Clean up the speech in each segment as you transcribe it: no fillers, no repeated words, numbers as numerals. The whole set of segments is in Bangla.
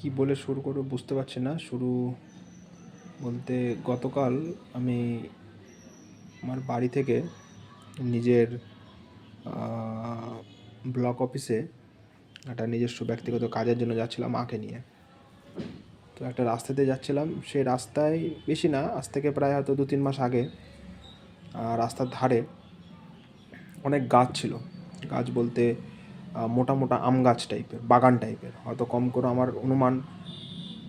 কি বলে শুরু করব বুঝতে পারছি না। শুরু বলতে গতকাল আমি আমার বাড়ি থেকে নিজের ব্লক অফিসে একটা নিজস্ব ব্যক্তিগত কাজের জন্য যাচ্ছিলাম মাকে নিয়ে। তো একটা রাস্তা দিয়ে যাচ্ছিলাম, সেই রাস্তায় বেশি না, আজ থেকে প্রায় হয়তো 2-3 মাস আগে রাস্তার ধারে অনেক গাছ ছিল। গাছ বলতে মোটা মোটা আম গাছ টাইপের, বাগান টাইপের, হয়তো কম করে আমার অনুমান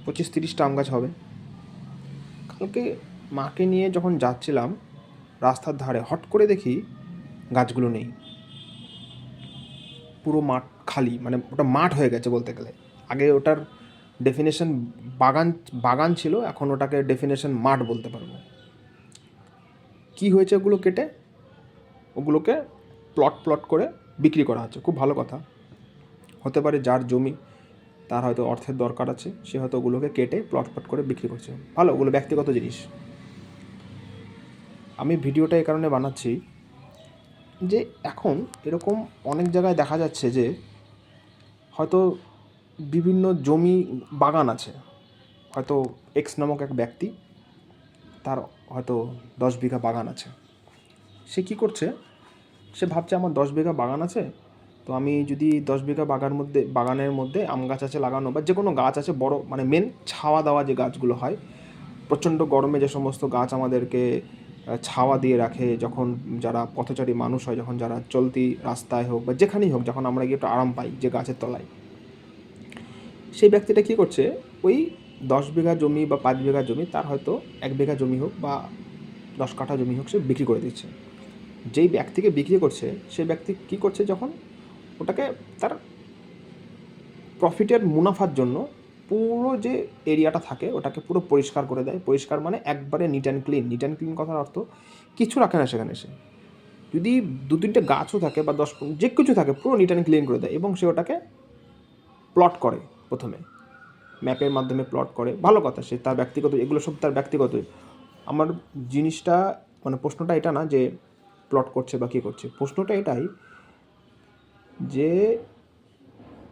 25-30টা আম গাছ হবে। কালকে মাকে নিয়ে যখন যাচ্ছিলাম রাস্তার ধারে হট করে দেখি গাছগুলো নেই, পুরো মাঠ খালি, মানে ওটা মাঠ হয়ে গেছে বলতে গেলে। আগে ওটার ডেফিনেশন বাগান বাগান ছিল, এখন ওটাকে ডেফিনেশন মাঠ বলতে পারবো। কি হয়েছে ওগুলো কেটে ওগুলোকে প্লট প্লট করে বিক্রি করা হচ্ছে। খুব ভালো কথা, হতে পারে যার জমি তার হয়তো অর্থের দরকার আছে, সে হয়তো ওগুলোকে কেটে প্লট প্লট করে বিক্রি করছে। ভালো, ওগুলো ব্যক্তিগত জিনিস। আমি ভিডিওটা এই কারণে বানাচ্ছি যে এখন এরকম অনেক জায়গায় দেখা যাচ্ছে যে হয়তো বিভিন্ন জমি বাগান আছে, হয়তো এক্স নামক এক ব্যক্তি, তার হয়তো 10 বিঘা বাগান আছে। সে কি করছে, সে ভাবছে আমার 10 বিঘা বাগান আছে, তো আমি যদি 10 বিঘা বাগানের মধ্যে আম গাছ আছে লাগানো, বা যে কোনো গাছ আছে বড়, মানে মেন ছাওয়া দেওয়া যে গাছগুলো হয়, প্রচণ্ড গরমে যে সমস্ত গাছ আমাদেরকে ছাওয়া দিয়ে রাখে, যখন যারা পথচারী মানুষ হয়, যখন যারা চলতি রাস্তায় হোক বা যেখানেই হোক, যখন আমরা গিয়ে একটু আরাম পাই যে গাছের তলায়, সেই ব্যক্তিটা কী করছে, ওই 10 বিঘা জমি বা 5 বিঘা জমি, তার হয়তো 1 বিঘা জমি হোক বা 10 কাঠা জমি হোক, সে বিক্রি করে দিচ্ছে। যেই ব্যক্তিকে বিক্রি করছে সেই ব্যক্তি কী করছে, যখন ওটাকে তার প্রফিটের মুনাফার জন্য পুরো যে এরিয়াটা থাকে ওটাকে পুরো পরিষ্কার করে দেয়। পরিষ্কার মানে একবারে neat and clean. Neat and clean কথার অর্থ কিছু রাখে না সেখানে। সে যদি 2-3টে গাছও থাকে বা 10 যে কিছু থাকে, পুরো নিট অ্যান্ড ক্লিন করে দেয় এবং সে ওটাকে প্লট করে। প্রথমে ম্যাপের মাধ্যমে প্লট করে, ভালো কথা, সে তার ব্যক্তিগত, এগুলো সব তার ব্যক্তিগত। আমার জিনিসটা, মানে প্রশ্নটা এটা না যে প্লট করছে বা কী করছে, প্রশ্নটা এটাই যে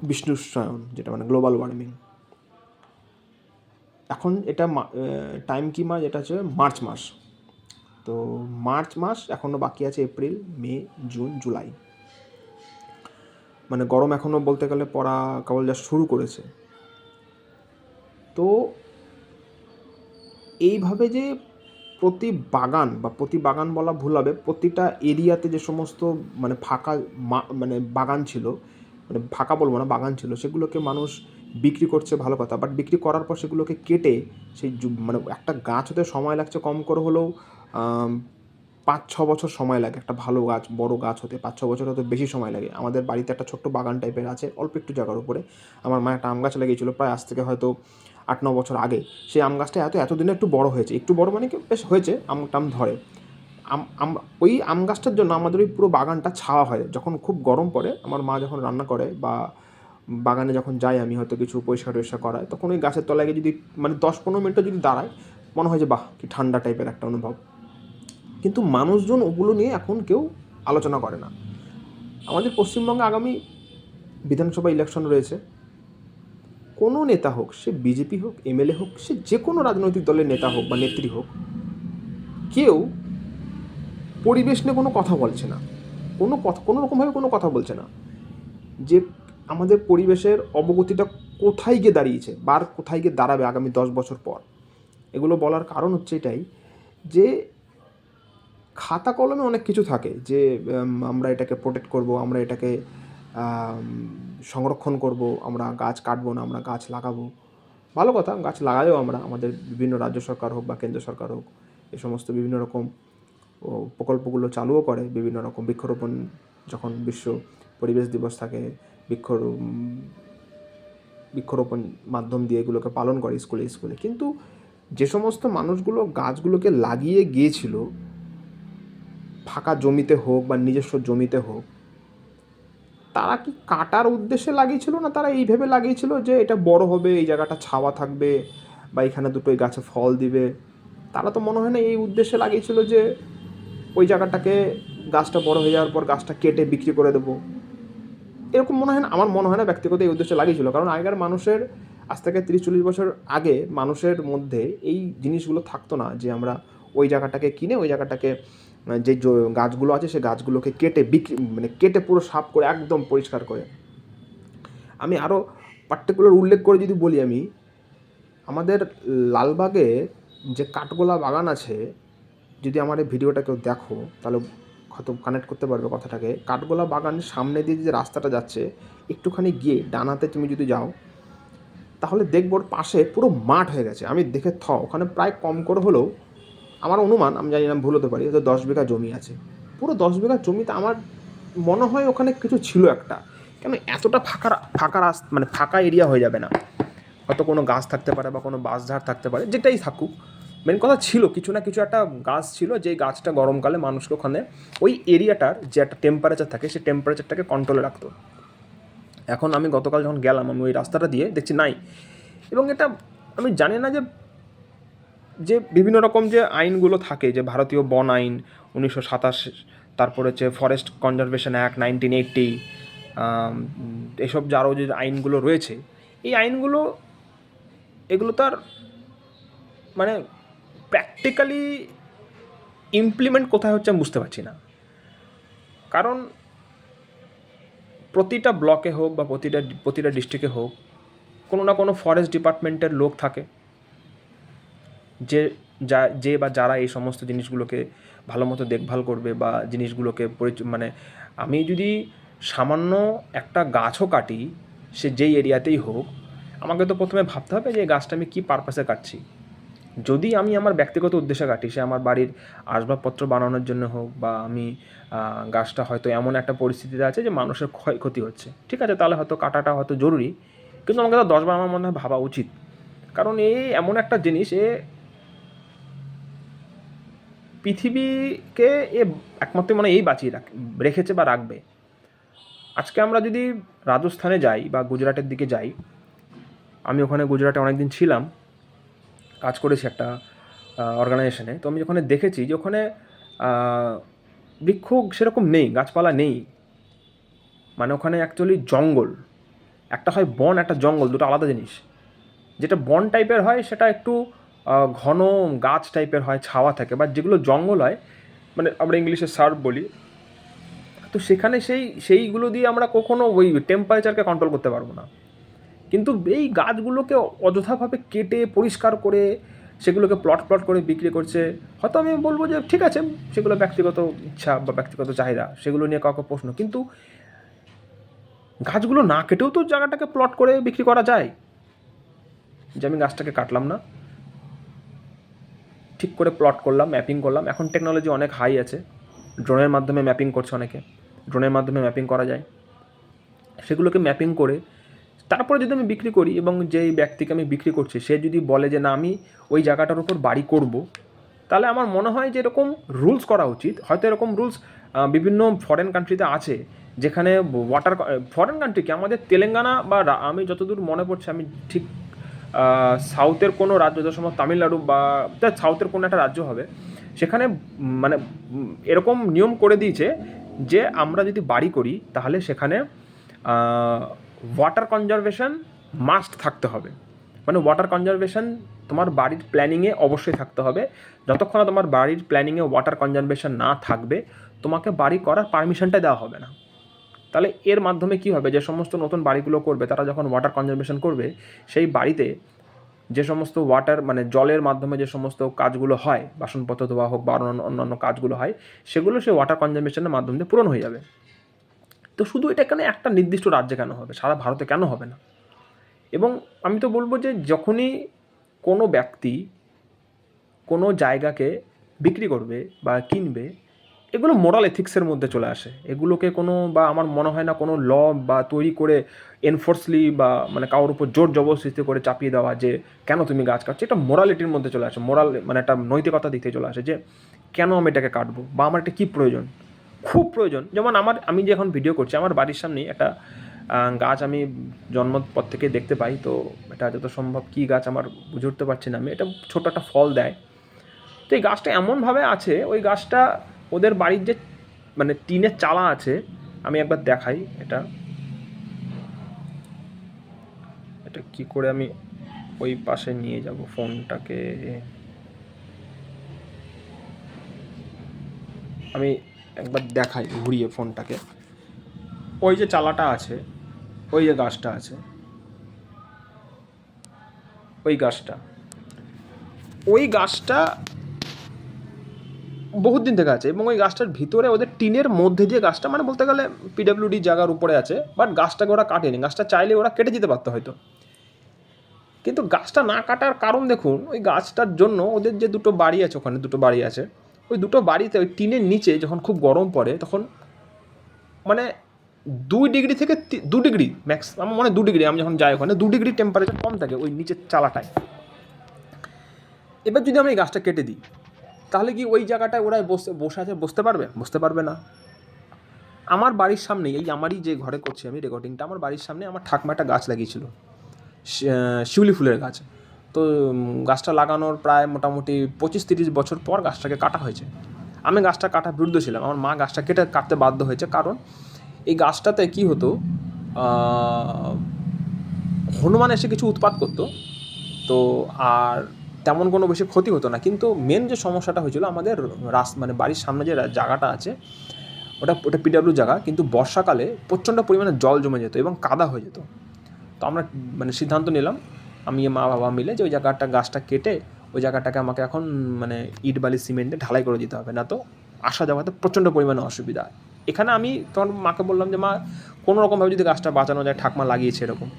বিষ্ণুশ্রায়ণ, যেটা মানে গ্লোবাল ওয়ার্মিং। এখন এটা টাইম কি মাস, এটা হচ্ছে মার্চ মাস। তো মার্চ মাস এখনও বাকি আছে, এপ্রিল, মে, জুন, জুলাই, মানে গরম এখনও বলতে গেলে পড়া কেবল যা শুরু করেছে। তো এইভাবে যে প্রতি বাগান, বা প্রতি বাগান বলা ভুল হবে, প্রতিটা এরিয়াতে যে সমস্ত মানে ফাঁকা মানে বাগান ছিল, মানে ফাঁকা বলবো না, বাগান ছিল, সেগুলোকে মানুষ বিক্রি করছে, ভালো কথা। বাট বিক্রি করার পর সেগুলোকে কেটে সেই মানে একটা গাছ হতে সময় লাগছে কম করে হলেও 5-6 বছর সময় লাগে। একটা ভালো গাছ, বড় গাছ হতে 5-6 বছর হতে বেশি সময় লাগে। আমাদের বাড়িতে একটা ছোট্ট বাগান টাইপের আছে, অল্প একটু জায়গার উপরে। আমার মা একটা আম গাছ লাগিয়েছিল প্রায় আজ থেকে হয়তো 8-9 বছর আগে। সেই আম গাছটা এতদিনে একটু বড় হয়েছে, একটু বড় মানে কি বেশ হয়েছে, আম টাম ধরে। ওই আম গাছটার জন্য আমাদের ওই পুরো বাগানটা ছাওয়া হয়। যখন খুব গরম পড়ে, আমার মা যখন রান্না করে বা বাগানে যখন যাই আমি, হয়তো কিছু পরিষ্কার টরিষ্কার করায়, তখন ওই গাছের তলায় গিয়ে যদি মানে 10-15 মিনিটও যদি দাঁড়ায়, মনে হয় যে বাহ, কি ঠান্ডা টাইপের একটা অনুভব। কিন্তু মানুষজন ওগুলো নিয়ে এখন কেউ আলোচনা করে না। আমাদের পশ্চিমবঙ্গে আগামী বিধানসভা ইলেকশন রয়েছে। কোনো নেতা হোক, সে বিজেপি হোক, এমএলএ হোক, সে যে কোনো রাজনৈতিক দলের নেতা হোক বা নেত্রী হোক, কেউ পরিবেশ নিয়ে কোনো কথা বলছে না, কোনো রকমভাবে কোনো কথা বলছে না যে আমাদের পরিবেশের অবগতিটা কোথায় গিয়ে দাঁড়িয়েছে বা আর কোথায় গিয়ে দাঁড়াবে আগামী 10 বছর পর। এগুলো বলার কারণ হচ্ছে এটাই যে খাতা কলমে অনেক কিছু থাকে যে আমরা এটাকে প্রোটেক্ট করব, আমরা এটাকে সংরক্ষণ করব, আমরা গাছ কাটবো না, আমরা গাছ লাগাবো। ভালো কথা, গাছ লাগালেও আমরা, আমাদের বিভিন্ন রাজ্য সরকার হোক বা কেন্দ্র সরকার হোক, এ সমস্ত বিভিন্ন রকম প্রকল্পগুলো চালুও করে। বিভিন্ন রকম বৃক্ষরোপণ, যখন বিশ্ব পরিবেশ দিবস থাকে, বৃক্ষরোপণ মাধ্যম দিয়ে এগুলোকে পালন করে স্কুলে স্কুলে। কিন্তু যে সমস্ত মানুষগুলো গাছগুলোকে লাগিয়ে গিয়েছিল, ফাঁকা জমিতে হোক বা নিজস্ব জমিতে হোক, তারা কি কাটার উদ্দেশ্যে লাগিয়েছিল, না তারা এই ভেবে লাগিয়েছিল যে এটা বড় হবে, এই জায়গাটা ছাওয়া থাকবে বা এখানে দুটোই গাছে ফল দিবে? তারা তো মনে হয় না এই উদ্দেশ্যে লাগিয়েছিল যে ওই জায়গাটাকে, গাছটা বড় হয়ে যাওয়ার পর গাছটা কেটে বিক্রি করে দেবো। এরকম মনে হয় না, আমার মনে হয় না ব্যক্তিগত এই উদ্দেশ্যে লাগিয়েছিল। কারণ আগেকার মানুষের আজ থেকে 30-40 বছর আগে মানুষের মধ্যে এই জিনিসগুলো থাকতো না যে আমরা ওই জায়গাটাকে কিনে ওই জায়গাটাকে যে গাছগুলো আছে সেই গাছগুলোকে কেটে কেটে পুরো সাফ করে একদম পরিষ্কার করে। আমি আরও পার্টিকুলার উল্লেখ করে যদি বলি, আমি আমাদের লালবাগে যে কাঠগোলা বাগান আছে, যদি আমার এই ভিডিওটা কেউ দেখো তাহলে হয়তো কানেক্ট করতে পারবে কথাটাকে। কাঠগোলা বাগানের সামনে দিয়ে যে রাস্তাটা যাচ্ছে, একটুখানি গিয়ে ডানাতে তুমি যদি যাও তাহলে দেখবো ওর পাশে পুরো মাঠ হয়ে গেছে। আমি দেখে ওখানে প্রায় কম করে হলেও আমার অনুমান, আমি জানি না ভুল হতে পারি, হয়তো 10 বিঘা জমি আছে। পুরো 10 বিঘা জমিতে আমার মনে হয় ওখানে কিছু ছিল একটা। কেন এতটা ফাঁকা এরিয়া হয়ে যাবে না? হয়তো কোনো গাছ থাকতে পারে বা কোনো বাঁশঝাড় থাকতে পারে, যেটাই থাকুক, মেন কথা ছিল কিছু না কিছু একটা গাছ ছিল, যে গাছটা গরমকালে মানুষকে ওখানে ওই এরিয়াটার যে একটা টেম্পারেচার থাকে সেই টেম্পারেচারটাকে কন্ট্রোলে রাখতো। এখন আমি গতকাল যখন গেলাম, আমি ওই রাস্তাটা দিয়ে দেখছি নাই। এবং এটা আমি জানি না যে বিভিন্ন রকম যে আইনগুলো থাকে, যে ভারতীয় বন আইন 1927, তারপর হচ্ছে ফরেস্ট কনজারভেশন অ্যাক্ট 1980, এসব যে আরও যে আইনগুলো রয়েছে, এই আইনগুলো এগুলো তার মানে প্র্যাকটিক্যালি ইমপ্লিমেন্ট কোথায় হচ্ছে আমি বুঝতে পারছি না। কারণ প্রতিটা ব্লকে হোক বা প্রতিটা ডিস্ট্রিক্টে হোক, কোনো না কোনো ফরেস্ট ডিপার্টমেন্টের লোক থাকে যে বা যারা এই সমস্ত জিনিসগুলোকে ভালো মতো দেখভাল করবে বা জিনিসগুলোকে আমি যদি সামান্য একটা গাছও কাটি, সে যেই এরিয়াতেই হোক, আমাকে তো প্রথমে ভাবতে হবে যে এই গাছটা আমি কী পারপাসে কাটছি। যদি আমি আমার ব্যক্তিগত উদ্দেশ্যে কাটি, সে আমার বাড়ির আসবাবপত্র বানানোর জন্য হোক, বা আমি গাছটা হয়তো এমন একটা পরিস্থিতিতে আছে যে মানুষের ক্ষয়ক্ষতি হচ্ছে, ঠিক আছে, তাহলে হয়তো কাটাটা হয়তো জরুরি। কিন্তু আমাকে তো 10বার আমার মনে হয় ভাবা উচিত। কারণ এমন একটা জিনিস, পৃথিবীকে একমাত্র এই বাঁচিয়ে রেখেছে বা রাখবে। আজকে আমরা যদি রাজস্থানে যাই বা গুজরাটের দিকে যাই, আমি ওখানে গুজরাটে অনেকদিন ছিলাম, কাজ করেছি একটা অর্গানাইজেশনে। তো আমি ওখানে দেখেছি যে ওখানে বৃক্ষ সেরকম নেই, গাছপালা নেই। ওখানে অ্যাকচুয়ালি জঙ্গল, একটা হয় বন, একটা জঙ্গল, দুটো আলাদা জিনিস। যেটা বন টাইপের হয় সেটা একটু ঘন গাছ টাইপের হয়, ছাওয়া থাকে, বা যেগুলো জঙ্গল হয় আমরা ইংলিশে সার্ভ বলি, তো সেখানে সেইগুলো দিয়ে আমরা কখনো ওই টেম্পারেচারকে কন্ট্রোল করতে পারবো না। কিন্তু এই গাছগুলোকে অযথাভাবে কেটে পরিষ্কার করে সেগুলোকে প্লট করে বিক্রি করছে। হয়তো আমি বলবো যে ঠিক আছে, সেগুলো ব্যক্তিগত ইচ্ছা বা ব্যক্তিগত চাহিদা, সেগুলো নিয়ে কাউকে প্রশ্ন, কিন্তু গাছগুলো না কেটেও তো জায়গাটাকে প্লট করে বিক্রি করা যায়। যে আমি গাছটাকে কাটলাম না, ঠিক করে প্লট করলাম, ম্যাপিং করলাম। এখন টেকনোলজি অনেক হাই আছে, ড্রোনের মাধ্যমে ম্যাপিং করছে অনেকে, ড্রোনের মাধ্যমে ম্যাপিং করা যায়। সেগুলোকে ম্যাপিং করে তারপরে যদি আমি বিক্রি করি, এবং যেই ব্যক্তিকে আমি বিক্রি করছি সে যদি বলে যে না আমি ওই জায়গাটার উপর বাড়ি করব, তাহলে আমার মনে হয় যে এরকম রুলস করা উচিত। হয়তো এরকম রুলস বিভিন্ন ফরেন কান্ট্রিতে আছে, যেখানে ফরেন কান্ট্রি কি, আমাদের তেলেঙ্গানা বা আমি যতদূর মনে পড়ছে, আমি ঠিক সাউথের কোনো রাজ্য, যত সময় তামিলনাড়ু বা সাউথের কোনো একটা রাজ্য হবে, সেখানে এরকম নিয়ম করে দিয়েছে যে আমরা যদি বাড়ি করি তাহলে সেখানে ওয়াটার কনজারভেশন মাস্ট থাকতে হবে। ওয়াটার কনজারভেশন তোমার বাড়ির প্ল্যানিংয়ে অবশ্যই থাকতে হবে। যতক্ষণ না তোমার বাড়ির প্ল্যানিংয়ে ওয়াটার কনজারভেশন না থাকবে, তোমাকে বাড়ি করার পারমিশনটা দেওয়া হবে না। তাহলে এর মাধ্যমে কী হবে, যে সমস্ত নতুন বাড়িগুলো করবে তারা যখন ওয়াটার কনজারভেশন করবে, সেই বাড়িতে যে সমস্ত জলের মাধ্যমে যে সমস্ত কাজগুলো হয়, বাসনপত্র ধোয়া হোক বা অন্যান্য কাজগুলো হয়, সেগুলো সেই ওয়াটার কনজারভেশনের মাধ্যম দিয়ে পূরণ হয়ে যাবে। তো শুধু এটা কেন একটা নির্দিষ্ট রাজ্যে কেন হবে, সারা ভারতে কেন হবে না? এবং আমি তো বলবো যে যখনই কোনো ব্যক্তি কোনো জায়গাকে বিক্রি করবে বা কিনবে, এগুলো মোরাল এথিক্সের মধ্যে চলে আসে। এগুলোকে বা আমার মনে হয় না কোনো ল বা তৈরি করে এনফোর্সলি বা কারোর উপর জোর জবরদস্তি করে চাপিয়ে দেওয়া যে কেন তুমি গাছ কাটছো, এটা মোরালিটির মধ্যে চলে আসে। একটা নৈতিকতা দিক থেকে চলে আসে যে কেন আমি এটাকে কাটবো, বা আমার এটা কী প্রয়োজন। খুব প্রয়োজন, যেমন আমি যে এখন ভিডিও করছি, আমার বাড়ির সামনেই একটা গাছ আমি জন্মের পর থেকে দেখতে পাই। তো এটা যত সম্ভব কী গাছ আমার বুঝে উঠতে পারছি না আমি, এটা ছোটো একটা ফল দেয়। তো এই গাছটা এমনভাবে আছে, ওই গাছটা ওদের বাড়ির যে টিনের চালা আছে, আমি একবার দেখাই, এটা কি করে আমি ওই পাশে নিয়ে যাব ফোনটাকে? আমি একবার দেখাই ঘুরিয়ে ফোনটাকে। ওই যে চালাটা আছে, ওই যে গাছটা আছে, ওই গাছটা বহুত দিন থেকে আছে, এবং ওই গাছটার ভিতরে ওদের টিনের মধ্যে দিয়ে গাছটা, মানে বলতে গেলে পিডব্লিউডি জায়গার উপরে আছে, বাট গাছটাকে ওরা কাটেনি। গাছটা চাইলে ওরা কেটে যেতে পারতো হয়তো, কিন্তু গাছটা না কাটার কারণ দেখুন, ওই গাছটার জন্য ওদের যে দুটো বাড়ি আছে, ওখানে দুটো বাড়ি আছে, ওই দুটো বাড়িতে ওই টিনের নিচে যখন খুব গরম পড়ে তখন মানে 2 ডিগ্রি থেকে 2 ডিগ্রি ম্যাক্স, আমার মনে হয় 2 ডিগ্রি, আমি যখন যাই ওখানে 2 ডিগ্রি টেম্পারেচার কম থাকে ওই নিচের চালাটায়। এবার যদি আমি এই গাছটা কেটে দিই, তাহলে কি ওই জায়গাটায় ওরা বসে আছে বসতে পারবে না। আমার বাড়ির সামনেই, এই আমারই যে ঘরে করছি আমি রেকর্ডিংটা, আমার বাড়ির সামনে আমার ঠাকমা একটা গাছ লাগিয়েছিল, শিউলি ফুলের গাছ। তো গাছটা লাগানোর প্রায় মোটামুটি 25-30 বছর পর গাছটাকে কাটা হয়েছে। আমি গাছটা কাটার বিরুদ্ধে ছিলাম, আমার মা গাছটা কাটতে বাধ্য হয়েছে, কারণ এই গাছটাতে কী হতো, হনুমান এসে কিছু উৎপাত করতো তো, আর তেমন কোনো বেশি ক্ষতি হতো না। কিন্তু মেন যে সমস্যাটা হয়েছিল, আমাদের মানে বাড়ির সামনে যে জায়গাটা আছে ওটা পিডব্লিউ জায়গা, কিন্তু বর্ষাকালে প্রচণ্ড পরিমাণে জল জমে যেত এবং কাদা হয়ে যেত। তো আমরা মানে সিদ্ধান্ত নিলাম, আমি মা বাবা মিলে, যে ওই গাছটা কেটে ওই জায়গাটাকে আমাকে এখন মানে ইট বালি সিমেন্টে ঢালাই করে দিতে হবে, না তো আসা যাওয়াতে প্রচণ্ড পরিমাণে অসুবিধা। এখানে আমি তখন মাকে বললাম যে মা, কোনো রকমভাবে যদি গাছটা বাঁচানো যায়, ঠাকমা লাগিয়েছে এরকম।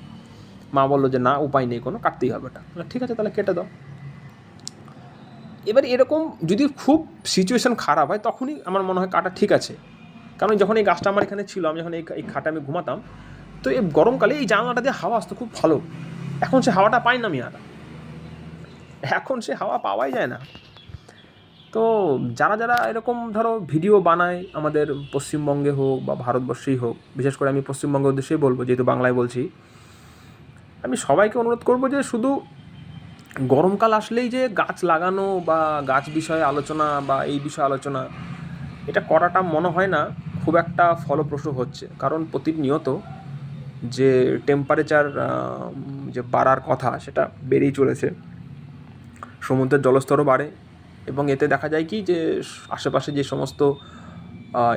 মা বললো যে না, উপায় নেই কোনো, কাটতেই হবে ওটা। ঠিক আছে, তাহলে কেটে দাও। এবার এরকম যদি খুব সিচুয়েশান খারাপ হয় তখনই আমার মনে হয় কাটা ঠিক আছে, কারণ যখন এই গাছটা আমার এখানে ছিল, আমি যখন এই খাটে আমি ঘুমাতাম, তো এই গরমকালে এই জানলাটা দিয়ে হাওয়া আসতো খুব ভালো। এখন সে হাওয়াটা পাই না আমি, আর এখন সে হাওয়া পাওয়াই যায় না। তো যারা এরকম ধরো ভিডিও বানায়, আমাদের পশ্চিমবঙ্গে হোক বা ভারতবর্ষেই হোক, বিশেষ করে আমি পশ্চিমবঙ্গের উদ্দেশ্যেই বলবো, যেহেতু বাংলায় বলছি, আমি সবাইকে অনুরোধ করবো যে শুধু গরমকাল আসলেই যে গাছ লাগানো বা গাছ বিষয়ে আলোচনা বা এই বিষয়ে আলোচনা, এটা করাটা মনে হয় না খুব একটা ফলপ্রসূ হচ্ছে। কারণ প্রতিনিয়ত যে টেম্পারেচার যে বাড়ার কথা, সেটা বেড়েই চলেছে। সমুদ্রের জলস্তরও বাড়ে, এবং এতে দেখা যায় কি যে আশেপাশে যে সমস্ত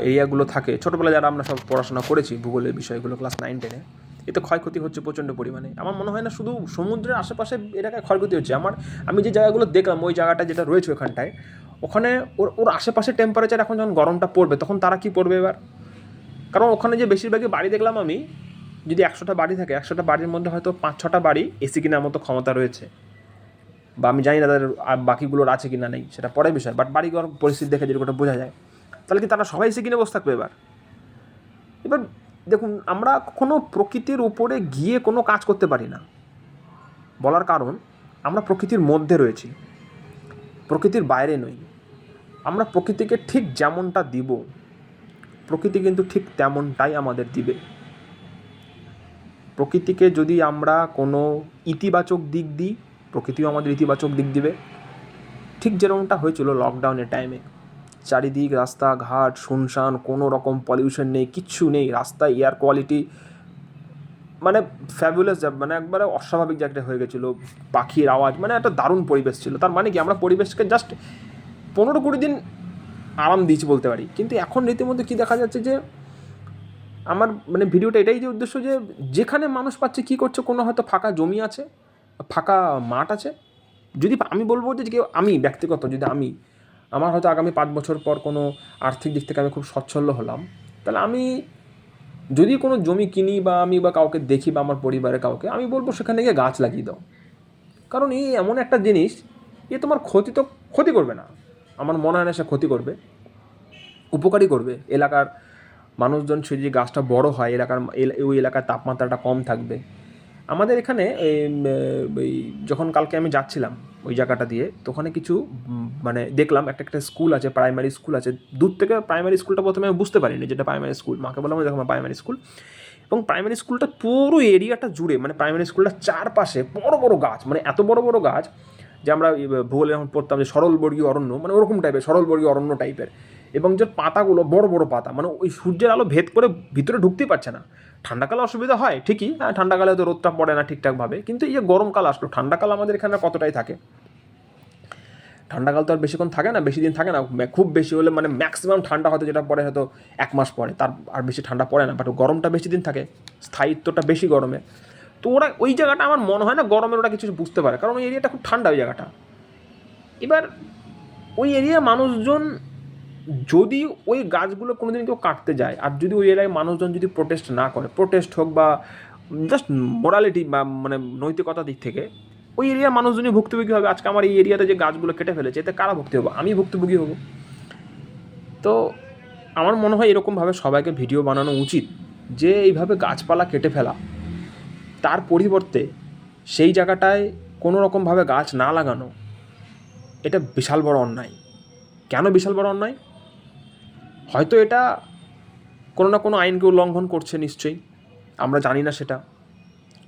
এরিয়াগুলো থাকে, ছোটোবেলায় যারা আমরা সব পড়াশোনা করেছি ভূগোলের বিষয়গুলো ক্লাস 9-10-এ, এতে ক্ষয়ক্ষতি হচ্ছে প্রচণ্ড পরিমাণে। আমার মনে হয় না শুধু সমুদ্রের আশেপাশে এলাকায় ক্ষয়ক্ষতি হচ্ছে, আমি যে জায়গাগুলো দেখলাম, ওই জায়গাটা যেটা রয়েছে ওখানটায়, ওখানে ওর আশেপাশে টেম্পারেচার এখন যখন গরমটা পড়বে তখন তারা কী পড়বে এবার। কারণ ওখানে যে বেশিরভাগই বাড়ি দেখলাম আমি, যদি 100টা বাড়ি থাকে, 100টা বাড়ির মধ্যে হয়তো 5-6টা বাড়ি এসি কেনার মতো ক্ষমতা রয়েছে, বা আমি জানি না তাদের বাকিগুলোর আছে কি না নেই, সেটা পরের বিষয়, বাট বাড়িঘর পরিস্থিতি দেখে যেরকমটা বোঝা যায়। তাহলে কি তারা সবাই এসে কিনে বসে থাকবে এবার? দেখুন, আমরা কখনো প্রকৃতির উপরে গিয়ে কোনো কাজ করতে পারি না, বলার কারণ আমরা প্রকৃতির মধ্যে রয়েছি, প্রকৃতির বাইরে নই। আমরা প্রকৃতিকে ঠিক যেমনটা দিব, প্রকৃতি কিন্তু ঠিক তেমনটাই আমাদের দিবে। প্রকৃতিকে যদি আমরা কোনো ইতিবাচক দিক দিই, প্রকৃতিও আমাদের ইতিবাচক দিক দিবে। ঠিক যেরকমটা হয়েছিল লকডাউনের টাইমে, চারিদিক রাস্তাঘাট শুনশান, কোনো রকম পলিউশন নেই, কিচ্ছু নেই, রাস্তায় এয়ার কোয়ালিটি মানে ফ্যাবুলাস, মানে একবারে অস্বাভাবিক জায়গাটা হয়ে গেছিলো, পাখির আওয়াজ, মানে একটা দারুণ পরিবেশ ছিল। তার মানে কি, আমরা পরিবেশকে জাস্ট 15-20 দিন আরাম দিয়েছি বলতে পারি। কিন্তু এখন রীতিমধ্যে কী দেখা যাচ্ছে যে, আমার মানে ভিডিওটা এটাই যে উদ্দেশ্য, যে যেখানে মানুষ পাচ্ছে কী করছে, কোনো হয়তো ফাঁকা জমি আছে, ফাঁকা মাঠ আছে, যদি আমি বলবো যে কেউ, আমি ব্যক্তিগত, যদি আমার হয়তো আগামী 5 বছর পর কোনো আর্থিক দিক থেকে আমি খুব সচ্ছল হলাম, তাহলে আমি যদি কোনো জমি কিনি বা আমি বা কাউকে দেখি বা আমার পরিবারে কাউকে, আমি বলবো সেখানে গিয়ে গাছ লাগিয়ে দাও। কারণ এই এমন একটা জিনিস, তোমার ক্ষতি করবে না, আমার মনে হয় না সে ক্ষতি করবে, উপকারই করবে। এলাকার মানুষজন সে যে গাছটা বড় হয়, ওই এলাকার তাপমাত্রাটা কম থাকবে। আমাদের এখানে যখন কালকে আমি যাচ্ছিলাম ওই জায়গাটা দিয়ে, তো ওখানে কিছু মানে দেখলাম একটা স্কুল আছে, প্রাইমারি স্কুল আছে। দূর থেকে প্রাইমারি স্কুলটা প্রথমে আমি বুঝতে পারিনি যেটা প্রাইমারি স্কুল। মাকে বললাম দেখো প্রাইমারি স্কুল, এবং প্রাইমারি স্কুলটা পুরো এরিয়াটা জুড়ে, মানে প্রাইমারি স্কুলটার চারপাশে বড় বড় গাছ, মানে এত বড় বড় গাছ যে আমরা ভূগোলে যখন পড়তাম যে সরলবর্গীয় অরণ্য, মানে ওরকম টাইপের সরলবর্গীয় অরণ্য টাইপের, এবং যে পাতাগুলো বড় বড় পাতা, মানে ওই সূর্যের আলো ভেদ করে ভিতরে ঢুকতেই পারছে না, ঠান্ডাকালে অসুবিধা হয় ঠিকই, হ্যাঁ ঠান্ডাকালে তো রোদটা পড়ে না ঠিকঠাকভাবে, কিন্তু এই যে গরমকাল আসলো, ঠান্ডাকাল আমাদের এখানে কতটাই থাকে, ঠান্ডাকাল তো আর বেশিক্ষণ থাকে না, বেশি দিন থাকে না, খুব বেশি হলে মানে ম্যাক্সিমাম ঠান্ডা হয়তো যেটা পড়ে হয়তো 1 মাস পরে, তার আর বেশি ঠান্ডা পড়ে না, বাট গরমটা বেশি দিন থাকে, স্থায়িত্বটা বেশি গরমে। তো ওরা ওই জায়গাটা আমার মনে হয় না গরমের ওরা কিছু বুঝতে পারে, কারণ ওই এরিয়াটা খুব ঠান্ডা ওই জায়গাটা। এবার ওই এরিয়ার মানুষজন যদি ওই গাছগুলো কোনোদিন কেউ কাটতে যায়, আর যদি ওই এলাকায় মানুষজন যদি প্রোটেস্ট না করে, প্রোটেস্ট হোক বা জাস্ট মোরালিটি বা মানে নৈতিকতার দিক থেকে, ওই এরিয়ার মানুষজনই ভুক্তভোগী হবে। আজকে আমার এই এরিয়াতে যে গাছগুলো কেটে ফেলেছে, এতে কারা ভুক্তি হবো? আমি ভুক্তভোগী হব। তো আমার মনে হয় এরকমভাবে সবাইকে ভিডিও বানানো উচিত, যে এইভাবে গাছপালা কেটে ফেলা, তার পরিবর্তে সেই জায়গাটায় কোনো রকমভাবে গাছ না লাগানো, এটা বিশাল বড় অন্যায়। কেন বিশাল বড় অন্যায়? হয়তো এটা কোনো না কোনো আইনকে উল্লঙ্ঘন করছে নিশ্চয়ই, আমরা জানি না সেটা,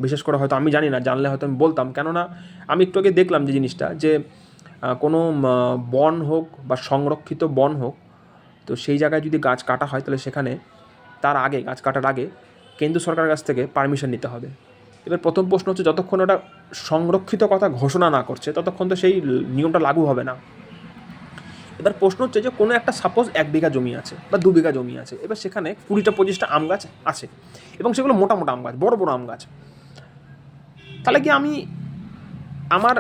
বিশেষ করে হয়তো আমি জানি না, জানলে হয়তো আমি বলতাম। কেননা আমি একটু আগে দেখলাম যে জিনিসটা, যে কোনো বন হোক বা সংরক্ষিত বন হোক, তো সেই জায়গায় যদি গাছ কাটা হয়, তাহলে সেখানে তার আগে, গাছ কাটার আগে কেন্দ্র সরকারের কাছ থেকে পারমিশন নিতে হবে। এবার প্রথম প্রশ্ন হচ্ছে, যতক্ষণ ওটা সংরক্ষিত কথা ঘোষণা না করছে, ততক্ষণ তো সেই নিয়মটা লাগু হবে না। এবার প্রশ্ন হচ্ছে যে কোনো একটা সাপোজ 1 বিঘা জমি আছে বা 2 বিঘা জমি আছে, এবার সেখানে 20টা-25টা আম গাছ আছে, এবং সেগুলো মোটা মোটা আম গাছ, বড় বড় আম গাছ। তাহলে কি আমি আমার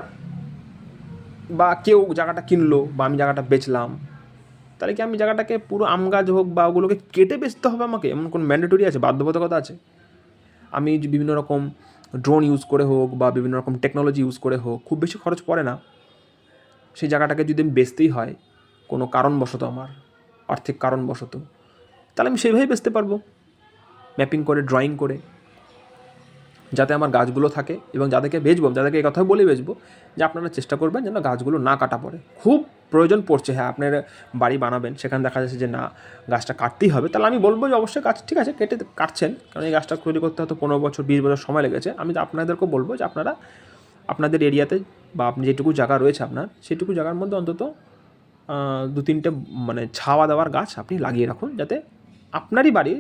বা কেউ জায়গাটা কিনলো বা আমি জায়গাটা বেচলাম, তাহলে কি আমি জায়গাটাকে পুরো আম গাছ হোক বা ওগুলোকে কেটে বেচতে হবে আমাকে? এমন কোনো ম্যান্ডেটরি আছে, বাধ্যবাধকতা আছে? আমি যে বিভিন্ন রকম ড্রোন ইউজ করে হোক বা বিভিন্ন রকম টেকনোলজি ইউজ করে হোক, খুব বেশি খরচ পড়ে না, সেই জায়গাটাকে যদি আমি বেচতেই হয় কোনো কারণবশত, আমার আর্থিক কারণবশত, তাহলে আমি সেইভাবেই বেচতে পারবো, ম্যাপিং করে, ড্রয়িং করে, যাতে আমার গাছগুলো থাকে। এবং যাদেরকে বেচবো, যাদেরকে এই কথা বলে বেচবো, যে আপনারা চেষ্টা করবেন যেন গাছগুলো না কাটা পড়ে। খুব প্রয়োজন পড়ছে, হ্যাঁ আপনার বাড়ি বানাবেন, সেখানে দেখা যাচ্ছে যে না, গাছটা কাটতেই হবে, তাহলে আমি বলবো যে অবশ্যই গাছ ঠিক আছে, কেটে কাটছেন, কারণ এই গাছটা তৈরি করতে হয়তো 15 বছর 20 বছর সময় লেগেছে। আমি তো আপনাদেরকেও বলবো যে আপনারা আপনাদের এরিয়াতে বা আপনি যেটুকু জায়গা রয়েছে আপনার, সেটুকু জায়গার মধ্যে অন্তত 2-3টে মানে ছাওয়া দেওয়ার গাছ আপনি লাগিয়ে রাখুন, যাতে আপনারই বাড়ি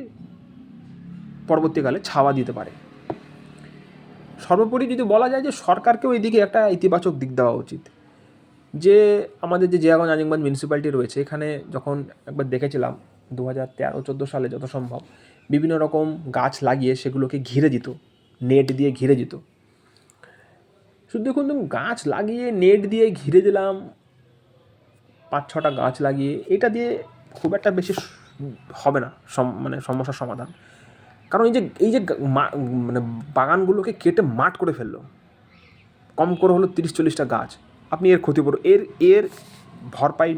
পরবর্তীকালে ছাওয়া দিতে পারে। সর্বোপরি যদি বলা যায় যে সরকারকেও এদিকে একটা ইতিবাচক দিক দেওয়া উচিত, যে আমাদের যে জিয়াগঞ্জ আজিমগঞ্জ মিউনিসিপ্যালিটি রয়েছে, এখানে যখন একবার দেখেছিলাম 2013-14 সালে যত সম্ভব, বিভিন্ন রকম গাছ লাগিয়ে সেগুলোকে ঘিরে দিত, নেট দিয়ে ঘিরে দিত। শুধু দেখুন, তুমি গাছ লাগিয়ে নেট দিয়ে ঘিরে দিলাম, 5-6টা গাছ লাগিয়ে, এটা দিয়ে খুব একটা বেশি হবে না মানে সমস্যার সমাধান। কারণ এই যে মানে বাগানগুলোকে কেটে মাঠ করে ফেললো, কম করে হলো 30-40টা গাছ, আপনি এর ক্ষতিপূরণ, এর ভরপাই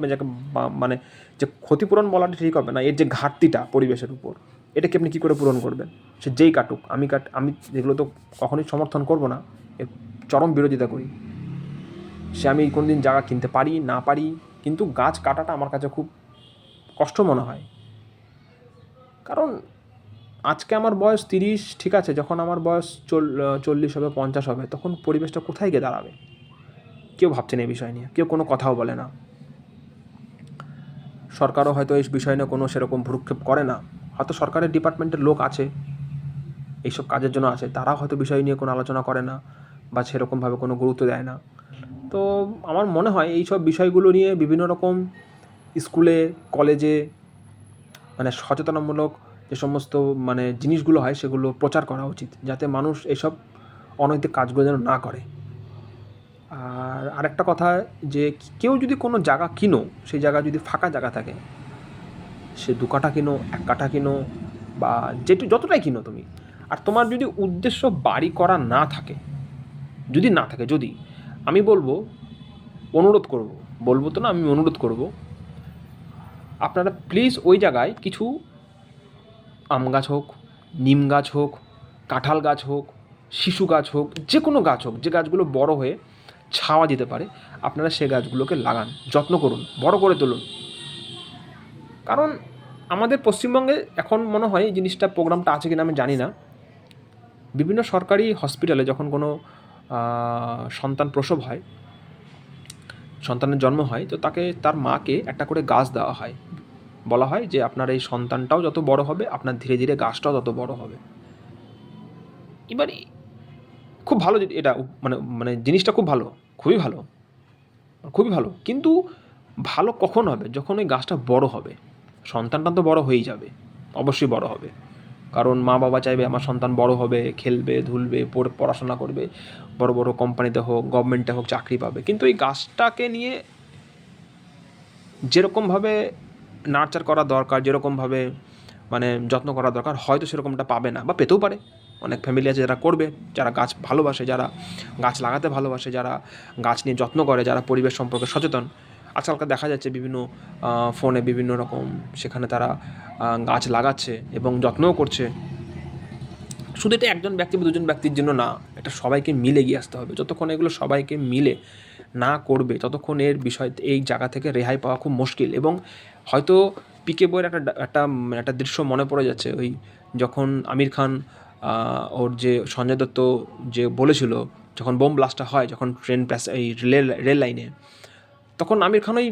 মানে যে ক্ষতিপূরণ বলাটা ঠিক হবে না, এর যে ঘাটতিটা পরিবেশের উপর, এটাকে আপনি কী করে পূরণ করবেন? সে যেই কাটুক, আমি যেগুলো তো কখনোই সমর্থন করব না, এর চরম বিরোধিতা করি। সে আমি কোনোদিন জায়গা কিনতে পারি না পারি, কিন্তু গাছ কাটাটা আমার কাছে খুব কষ্ট মনে হয়। কারণ আজকে আমার বয়স 30, ঠিক আছে, যখন আমার বয়স 40 হবে, 50 হবে, তখন পরিবেশটা কোথায় গিয়ে দাঁড়াবে? কেউ ভাবছেন এই বিষয় নিয়ে, কেউ কোনো কথাও বলে না। সরকারও হয়তো এই বিষয় নিয়ে কোনো সেরকম ভ্রুক্ষেপ করে না, হয়তো সরকারের ডিপার্টমেন্টের লোক আছে, এইসব কাজের জন্য আছে, তারাও হয়তো বিষয় নিয়ে কোনো আলোচনা করে না বা সেরকমভাবে কোনো গুরুত্ব দেয় না। তো আমার মনে হয় এইসব বিষয়গুলো নিয়ে বিভিন্ন রকম স্কুলে, কলেজে মানে সচেতনামূলক যে সমস্ত মানে জিনিসগুলো হয়, সেগুলো প্রচার করা উচিত, যাতে মানুষ এসব অনৈতিক কাজগুলো যেন না করে। আর আরেকটা কথা, যে কেউ যদি কোনো জায়গা কিনো, সেই জায়গা যদি ফাঁকা জায়গা থাকে, সে 2 কাঠা কিনো, 1 কাঠা কিনো বা যতটাই কিনো তুমি, আর তোমার যদি উদ্দেশ্য বাড়ি করা না থাকে, যদি আমি অনুরোধ করব, বলবো তো না, আমি অনুরোধ করব, আপনারা প্লিজ ওই জায়গায় কিছু আম গাছ হোক, নিম গাছ হোক, কাঁঠাল গাছ হোক, শিশু গাছ হোক, যে কোনো গাছ হোক, যে গাছগুলো বড় হয়ে ছাওয়া দিতে পারে, আপনারা সে গাছগুলোকে লাগান, যত্ন করুন, বড় করে তুলুন। কারণ আমাদের পশ্চিমবঙ্গে এখন মনে হয় এই জিনিসটা, প্রোগ্রামটা আছে কিনা আমি জানি না, বিভিন্ন সরকারি হসপিটালে যখন কোনো সন্তান প্রসব হয়, সন্তানের জন্ম হয়, তো তার মাকে একটা করে গাছ দেওয়া হয়, বলা হয় যে আপনার এই সন্তানটাও যত বড় হবে, আপনার ধীরে ধীরে গাছটাও তত বড় হবে। এবার খুব ভালো এটা, মানে মানে জিনিসটা খুব ভালো, খুবই ভালো, খুবই ভালো। কিন্তু ভালো কখন হবে? যখন ওই গাছটা বড় হবে। সন্তানটা তো বড় হয়েই যাবে, অবশ্যই বড় হবে। কারণ মা বাবা চাইবে আমার সন্তান বড় হবে, খেলবে ধুলবে, পড়াশোনা করবে, বড় বড় কোম্পানিতে হোক, গভর্নমেন্টে হোক চাকরি পাবে। কিন্তু এই গাছটাকে নিয়ে যেরকমভাবে নার্চার করা দরকার, যেরকমভাবে মানে যত্ন করা দরকার, হয়তো সেরকমটা পাবে না, বা পেতেও পারে। অনেক ফ্যামিলি আছে যারা করবে, যারা গাছ ভালোবাসে, যারা গাছ লাগাতে ভালোবাসে, যারা গাছ নিয়ে যত্ন করে, যারা পরিবেশ সম্পর্কে সচেতন। আজকালকার দেখা যাচ্ছে বিভিন্ন ফোনে বিভিন্ন রকম, সেখানে তারা গাছ লাগাচ্ছে এবং যত্নও করছে। শুধু এটা একজন ব্যক্তি বা দুজন ব্যক্তির জন্য না, এটা সবাইকে মিলে এগিয়ে আসতে হবে। যতক্ষণ এগুলো সবাইকে মিলে না করবে, ততক্ষণ এর বিষয়, এই জায়গা থেকে রেহাই পাওয়া খুব মুশকিল। এবং হয়তো পিকে বইয়ের একটা দৃশ্য মনে পড়ে যাচ্ছে, ওই যখন আমির খান ওর যে সঞ্জয় দত্ত যে বলেছিল, যখন বোম ব্লাস্টটা হয়, যখন এই রেল লাইনে, তখন আমির খান ওই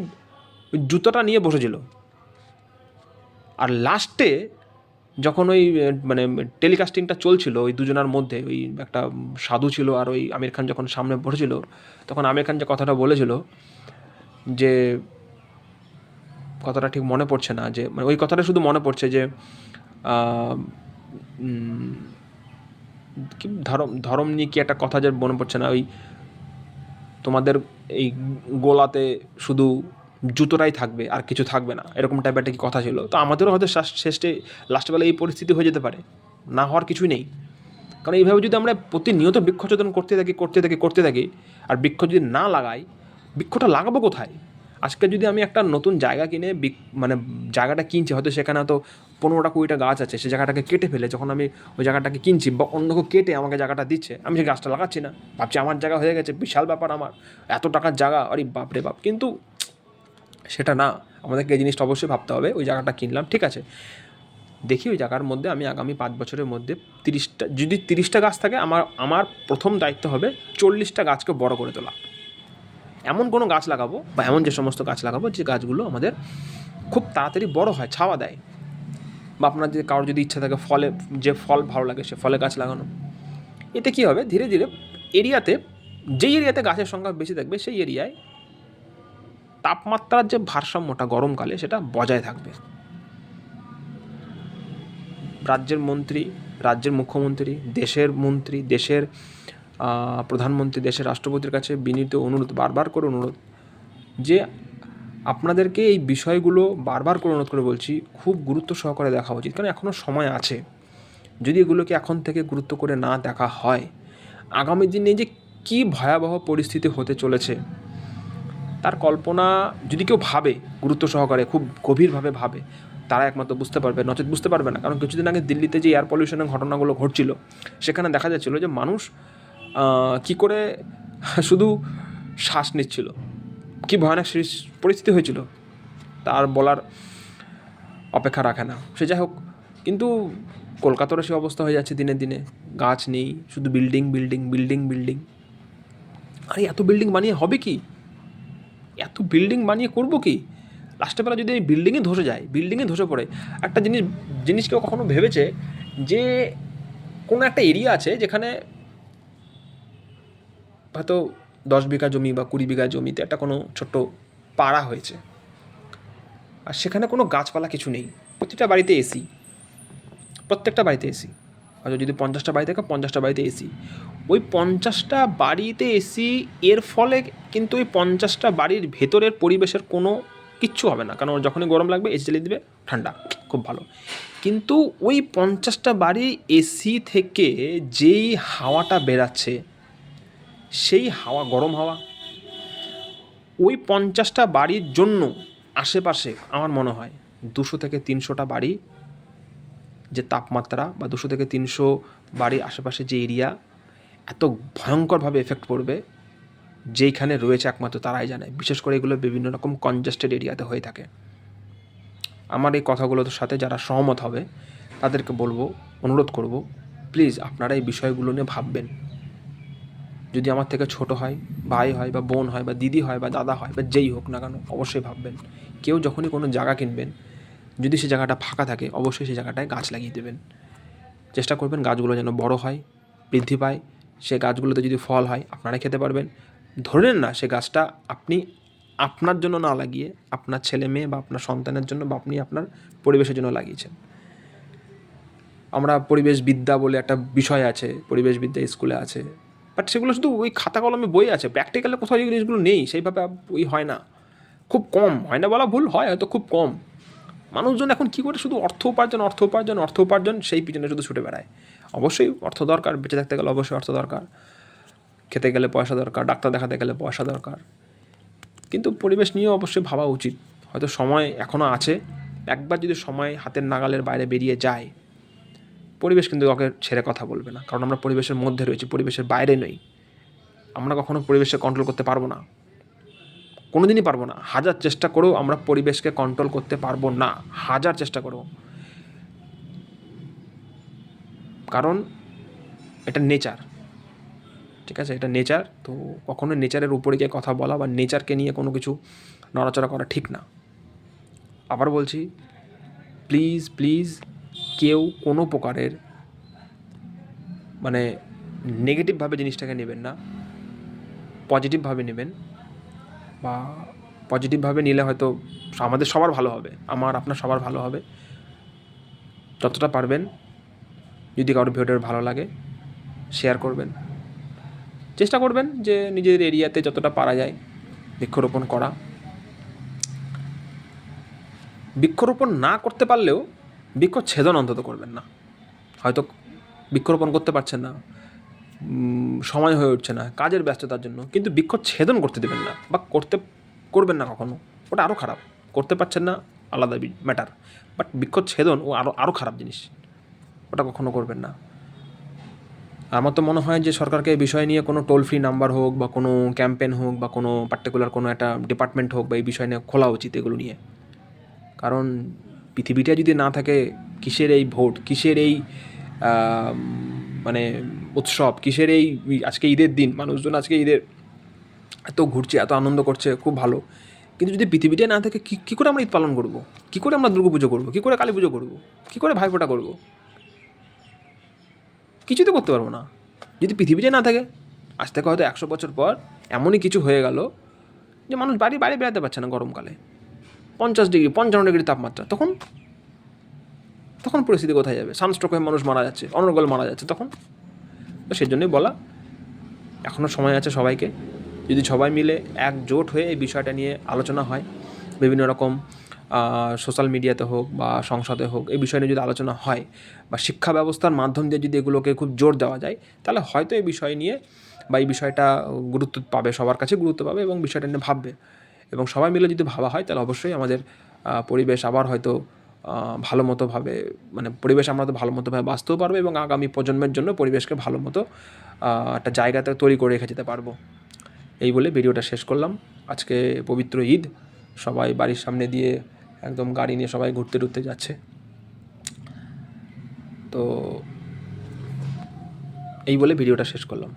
জুতোটা নিয়ে বসেছিল। আর লাস্টে যখন ওই মানে টেলিকাস্টিংটা চলছিল ওই দুজনার মধ্যে, ওই একটা সাধু ছিল আর ওই আমির খান যখন সামনে বসেছিল, তখন আমির খান যে কথাটা বলেছিল, যে কথাটা ঠিক মনে পড়ছে না, যে মানে ওই কথাটা শুধু মনে পড়ছে যে কি ধরম নিয়ে কি একটা কথা যে মনে পড়ছে না, ওই তোমাদের এই গোলাতে শুধু জুতোটাই থাকবে আর কিছু থাকবে না, এরকম টাইপের একটা কি কথা ছিল। তো আমাদেরও হয়তো শেষে লাস্টবেলা এই পরিস্থিতি হয়ে যেতে পারে, না হওয়ার কিছুই নেই। কারণ এইভাবে যদি আমরা প্রতিনিয়ত বৃক্ষচেতন করতে থাকি আর বৃক্ষ যদি না লাগাই, বৃক্ষটা লাগাবো কোথায়? আজকে যদি আমি একটা নতুন জায়গা কিনে মানে জায়গাটা কিনছি, হয়তো সেখানে হয়তো 15টা 20টা গাছ আছে, সেই জায়গাটাকে কেটে ফেলে যখন আমি ওই জায়গাটাকে কিনছি, বা অন্য কেউ কেটে আমাকে জায়গাটা দিচ্ছে, আমি সেই গাছটা লাগাচ্ছি না, ভাবছি আমার জায়গা হয়ে গেছে, বিশাল ব্যাপার, আমার এত টাকার জায়গা, আরে বাপ রে বাপ। কিন্তু সেটা না, আমাদেরকে এই জিনিসটা অবশ্যই ভাবতে হবে। ওই জায়গাটা কিনলাম, ঠিক আছে, দেখি ওই জায়গার মধ্যে আমি আগামী 5 বছরের মধ্যে 30টা, যদি 30টা গাছ থাকে, আমার প্রথম দায়িত্ব হবে 40টা গাছকে বড় করে তোলা। এমন কোনো গাছ লাগাবো, বা এমন যে সমস্ত গাছ লাগাবো যে গাছগুলো আমাদের খুব তাড়াতাড়ি বড় হয়, ছাওয়া দেয়। বা আপনার যদি কারোর যদি ইচ্ছা থাকে যে ফল ভালো লাগে, সে ফলে গাছ লাগানো। এতে কী হবে, ধীরে ধীরে এরিয়াতে, যেই এরিয়াতে গাছের সংখ্যা বেশি থাকবে, সেই এরিয়ায় তাপমাত্রার যে ভারসাম্যটা গরমকালে সেটা বজায় থাকবে। রাজ্যের মন্ত্রী, রাজ্যের মুখ্যমন্ত্রী, দেশের মন্ত্রী, দেশের প্রধানমন্ত্রী, দেশের রাষ্ট্রপতির কাছে বিনীত অনুরোধ, বারবার করে অনুরোধ, যে আপনাদেরকে এই বিষয়গুলো বারবার করে অনুরোধ করে বলছি, খুব গুরুত্ব সহকারে দেখা উচিত। কারণ এখনও সময় আছে। যদি এগুলোকে এখন থেকে গুরুত্ব করে না দেখা হয়, আগামী দিনে যে কী ভয়াবহ পরিস্থিতি হতে চলেছে, তার কল্পনা যদি কেউ ভাবে, গুরুত্ব সহকারে, খুব গভীরভাবে ভাবে, তারা একমাত্র বুঝতে পারবে, নচেত বুঝতে পারবে না। কারণ কিছুদিন আগে দিল্লিতে যে এয়ার পলিউশনের ঘটনাগুলো ঘটছিল, সেখানে দেখা যাচ্ছিলো যে মানুষ কী করে শুধু শ্বাস নিচ্ছিল, কী ভয়ানক পরিস্থিতি হয়েছিল, তার বলার অপেক্ষা রাখে না। সে যাই হোক, কিন্তু কলকাতারও সে অবস্থা হয়ে যাচ্ছে দিনে দিনে, গাছ নেই, শুধু বিল্ডিং বিল্ডিং বিল্ডিং বিল্ডিং। আরে এত বিল্ডিং বানিয়ে হবে কি? এত বিল্ডিং বানিয়ে করবো কি? লাস্টের বেলা যদি এই বিল্ডিংয়ে ধসে যায়, বিল্ডিংয়ে ধসে পড়ে, একটা জিনিস কেউ কখনো ভেবেছে যে কোনো একটা এরিয়া আছে যেখানে হয়তো 10 বিঘা জমি বা 20 বিঘা জমিতে একটা কোনো ছোট্ট পাড়া হয়েছে, আর সেখানে কোনো গাছপালা কিছু নেই, প্রতিটা বাড়িতে এসি, প্রত্যেকটা বাড়িতে এসি, হয়তো যদি 50টা বাড়ি থাকে, 50টা বাড়িতে এসি। ওই 50টা বাড়িতে এসি, এর ফলে কিন্তু ওই 50টা বাড়ির ভেতরের পরিবেশের কোনো কিচ্ছু হবে না, কারণ যখনই গরম লাগবে এসি চালিয়ে দেবে, ঠান্ডা, খুব ভালো। কিন্তু ওই 50টা বাড়ি এসি থেকে যেই হাওয়াটা বেরাচ্ছে, সেই হাওয়া, গরম হাওয়া, ওই 50টা বাড়ির জন্য আশেপাশে আমার মনে হয় 200 থেকে 300টা বাড়ি, যে তাপমাত্রা, বা 200 থেকে 300 বাড়ির আশেপাশে যে এরিয়া, এত ভয়ঙ্করভাবে এফেক্ট পড়বে, যেইখানে রয়েছে একমাত্র তারাই জানে। বিশেষ করে এগুলো বিভিন্ন রকম কনজেস্টেড এরিয়াতে হয়ে থাকে। আমার এই কথাগুলোর সাথে যারা সহমত হবে, তাদেরকে বলবো, অনুরোধ করব, প্লিজ আপনারা এই বিষয়গুলো নিয়ে ভাববেন। যদি আমার থেকে ছোট হয়, ভাই হয়, বা বোন হয়, বা দিদি হয়, বা দাদা হয়, বা যেই হোক না কেন, অবশ্যই ভাববেন। কেউ যখনই কোনো জায়গা কিনবেন, যদি সে জায়গাটা ফাঁকা থাকে, অবশ্যই সেই জায়গাটায় গাছ লাগিয়ে দেবেন। চেষ্টা করবেন গাছগুলো যেন বড় হয়, বৃদ্ধি পায়, সে গাছগুলোতে যদি ফল হয় আপনারা খেতে পারবেন। ধরে নিন না সে গাছটা আপনি আপনার জন্য না লাগিয়ে আপনার ছেলে মেয়ে বা আপনার সন্তানের জন্য বা আপনি আপনার পরিবেশের জন্য লাগিয়েছেন। আমরা পরিবেশবিদ্যা বলে একটা বিষয় আছে, পরিবেশবিদ্যা স্কুলে আছে, বাট সেগুলো শুধু ওই খাতা কলমে বই আছে, প্র্যাকটিক্যালে কোথাও এই জিনিসগুলো নেই, সেইভাবে ওই হয় না, খুব কম হয়, না বলা ভুল, হয় হয়তো খুব কম। মানুষজন এখন কী করে শুধু অর্থ উপার্জন অর্থ উপার্জন অর্থ উপার্জন, সেই পিছনে শুধু ছুটে বেড়ায়। অবশ্যই অর্থ দরকার, বেঁচে থাকতে গেলে অবশ্যই অর্থ দরকার, খেতে গেলে পয়সা দরকার, ডাক্তার দেখাতে গেলে পয়সা দরকার, কিন্তু পরিবেশ নিয়েও অবশ্যই ভাবা উচিত। হয়তো সময় এখনও আছে, একবার যদি সময় হাতের নাগালের বাইরে বেরিয়ে যায়, পরিবেশ কিন্তু কাউকে ছেড়ে কথা বলবে না, কারণ আমরা পরিবেশের মধ্যে রয়েছি, পরিবেশের বাইরে নই। আমরা কখনো পরিবেশকে কন্ট্রোল করতে পারবো না, কোনো দিনই পারবো না। হাজার চেষ্টা করেও আমরা পরিবেশকে কন্ট্রোল করতে পারবো না, হাজার চেষ্টা করেও, কারণ এটা নেচার, ঠিক আছে, এটা নেচার। তো কখনো নেচারের উপরে গিয়ে কথা বলা বা নেচারকে নিয়ে কোনো কিছু নড়াচড়া করা ঠিক না। আবার বলছি, প্লিজ প্লিজ কেউ কোনো প্রকারের মানে নেগেটিভভাবে জিনিসটাকে নেবেন না, পজিটিভভাবে নেবেন, বা পজিটিভভাবে নিলে হয়তো আমাদের সবার ভালো হবে, আমার আপনার সবার ভালো হবে। যতটা পারবেন, যদি কারোর ভিডিওটা ভালো লাগে শেয়ার করবেন, চেষ্টা করবেন যে নিজের এরিয়াতে যতটা পারা যায় বৃক্ষরোপণ করা। বৃক্ষরোপণ না করতে পারলেও বৃক্ষচ্ছেদন অন্তত করবেন না। হয়তো বৃক্ষরোপণ করতে পারছেন না, সময় হয়ে উঠছে না কাজের ব্যস্ততার জন্য, কিন্তু বৃক্ষচ্ছেদন করতে দেবেন না বা করবেন না কখনো, ওটা আরও খারাপ। করতে পারছেন না আলাদা ম্যাটার, বাট বৃক্ষচ্ছেদন ও আরও খারাপ জিনিস, ওটা কখনো করবেন না। আমার তো মনে হয় যে সরকারকে এই বিষয় নিয়ে কোনো টোল ফ্রি নাম্বার হোক বা কোনো ক্যাম্পেন হোক বা কোনো পার্টিকুলার কোনো একটা ডিপার্টমেন্ট হোক বা এই বিষয় নিয়ে খোলা উচিত এগুলো নিয়ে। কারণ পৃথিবীটা যদি না থাকে, কিসের এই ভোট, কিসের এই মানে উৎসব, কিসের এই আজকে ঈদের দিন, মানুষজন আজকে ঈদের এত ঘুরছে, এত আনন্দ করছে, খুব ভালো, কিন্তু যদি পৃথিবীটাই না থাকে, কী করে আমরা ঈদ পালন করবো, কী করে আমরা দুর্গা পুজো করবো, কী করে কালী পুজো করবো, কী করে ভাইফোঁটা করবো? কিছুই তো করতে পারবো না যদি পৃথিবীটাই না থাকে। আজ থেকে হয়তো 100 বছর পর এমনই কিছু হয়ে গেল যে মানুষ বাইরে বেড়াতে পারছে না গরমকালে, 50 ডিগ্রি 55 ডিগ্রি তাপমাত্রা, তখন পরিস্থিতি কোথায় যাবে? সানস্ট্রোক হয়ে মানুষ মারা যাচ্ছে, অনর্গল মারা যাচ্ছে তখন। তো সেই জন্যই বলা, এখনও সময় আছে সবাইকে, যদি সবাই মিলে একজোট হয়ে এই বিষয়টা নিয়ে আলোচনা হয়, বিভিন্ন রকম সোশ্যাল মিডিয়াতে হোক বা সংসদে হোক, এই বিষয় নিয়ে যদি আলোচনা হয় বা শিক্ষা ব্যবস্থার মাধ্যম দিয়ে যদি এগুলোকে খুব জোর দেওয়া যায়, তাহলে হয়তো এই বিষয় নিয়ে বা এই বিষয়টা গুরুত্ব পাবে, সবার কাছে গুরুত্ব পাবে এবং বিষয়টা নিয়ে ভাববে। এবং সবাই মিলে যদি ভাবা হয় তাহলে অবশ্যই আমাদের পরিবেশ আবার হয়তো ভালো মতোভাবে, মানে পরিবেশ আমরা তো ভালো মতোভাবে বাঁচতেও পারবো এবং আগামী প্রজন্মের জন্য পরিবেশকে ভালো মতো একটা জায়গাতে তৈরি করে রেখে যেতে পারবো। এই বলে ভিডিওটা শেষ করলাম। আজকে পবিত্র ঈদ, সবাই বাড়ির সামনে দিয়ে একদম গাড়ি নিয়ে সবাই ঘুরতে টুরতে যাচ্ছে। তো এই বলে ভিডিওটা শেষ করলাম।